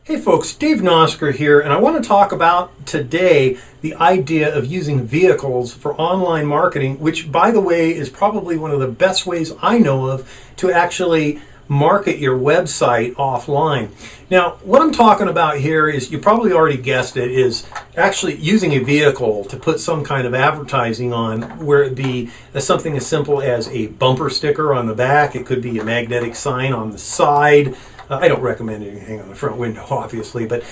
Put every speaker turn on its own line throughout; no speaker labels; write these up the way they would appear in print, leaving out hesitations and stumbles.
Hey folks, Dave Nosker here, and I want to talk about today the idea of using vehicles for online marketing, which, by the way, is probably one of the best ways I know of to actually market your website offline. Now, what I'm talking about here is, you probably already guessed it, is actually using a vehicle to put some kind of advertising on, where it be something as simple as a bumper sticker on the back. It could be a magnetic sign on the side. I don't recommend anything on the front window, obviously, but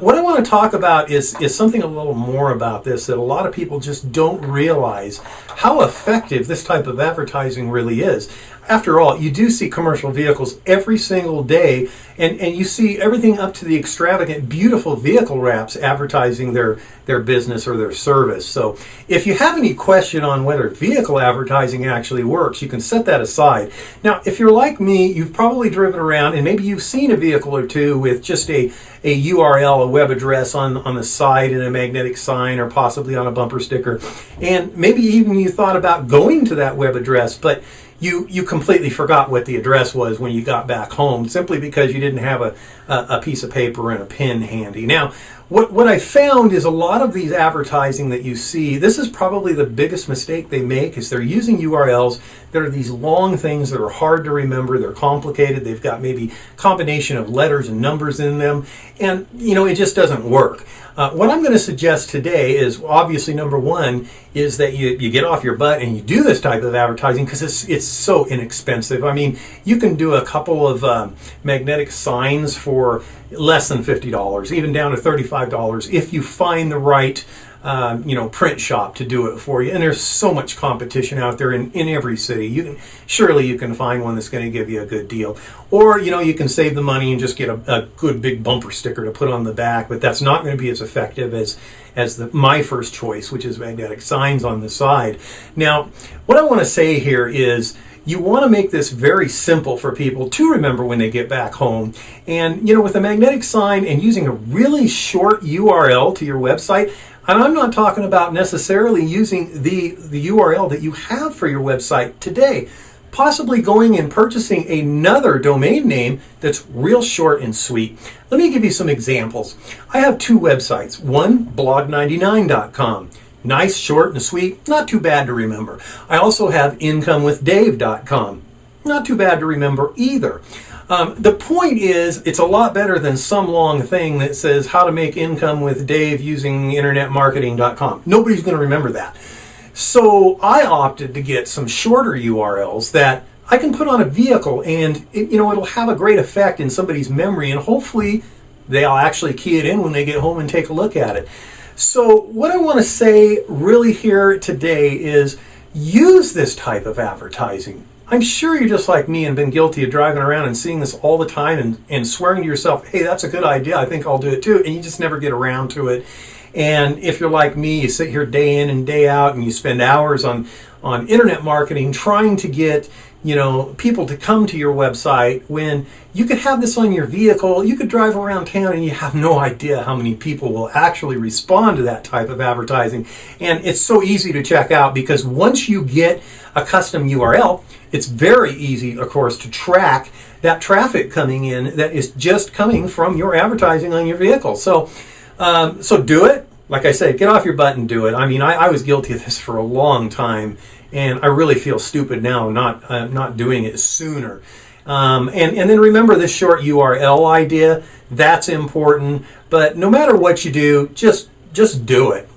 what I want to talk about is something a little more about this that a lot of people just don't realize how effective this type of advertising really is. After all, you do see commercial vehicles every single day, and you see everything up to the extravagant, beautiful vehicle wraps advertising their business or their service. So if you have any question on whether vehicle advertising actually works, you can set that aside. Now, if you're like me, you've probably driven around and maybe you've seen a vehicle or two with just a URL, a web address on the side and a magnetic sign, or possibly on a bumper sticker. And maybe even you thought about going to that web address, but you completely forgot what the address was when you got back home, simply because you didn't have a piece of paper and a pen handy. Now, what I found is a lot of these advertising that you see, this is probably the biggest mistake they make, is they're using URLs that are these long things that are hard to remember. They're complicated. They've got maybe a combination of letters and numbers in them, and it just doesn't work. What I'm going to suggest today is, obviously, number one is that you get off your butt and you do this type of advertising, because it's so inexpensive. I mean, you can do a couple of magnetic signs for less than $50, even down to $35, if you find the right print shop to do it for you. And there's so much competition out there in every city. Surely you can find one that's going to give you a good deal. Or, you can save the money and just get a good big bumper sticker to put on the back, but that's not going to be as effective as my first choice, which is magnetic signs on the side. Now, what I want to say here is, you want to make this very simple for people to remember when they get back home. And, with a magnetic sign and using a really short URL to your website, and I'm not talking about necessarily using the URL that you have for your website today, possibly going and purchasing another domain name that's real short and sweet. Let me give you some examples. I have two websites. One, blog99.com. Nice, short, and sweet, not too bad to remember. I also have incomewithdave.com. Not too bad to remember either. The point is, it's a lot better than some long thing that says how to make income with Dave using internetmarketing.com. Nobody's going to remember that. So I opted to get some shorter URLs that I can put on a vehicle, and it'll have a great effect in somebody's memory, and hopefully they'll actually key it in when they get home and take a look at it. So what I want to say really here today is, use this type of advertising. I'm sure you're just like me and been guilty of driving around and seeing this all the time and swearing to yourself, hey, that's a good idea, I think I'll do it too, and you just never get around to it. And if you're like me, you sit here day in and day out and you spend hours on internet marketing trying to get people to come to your website, when you could have this on your vehicle. You could drive around town and you have no idea how many people will actually respond to that type of advertising. And it's so easy to check out, because once you get a custom URL, it's very easy, of course, to track that traffic coming in that is just coming from your advertising on your vehicle. So do it. Like I said, get off your butt and do it. I mean, I was guilty of this for a long time, and I really feel stupid now not doing it sooner. And then remember this short URL idea. That's important. But no matter what you do, just do it.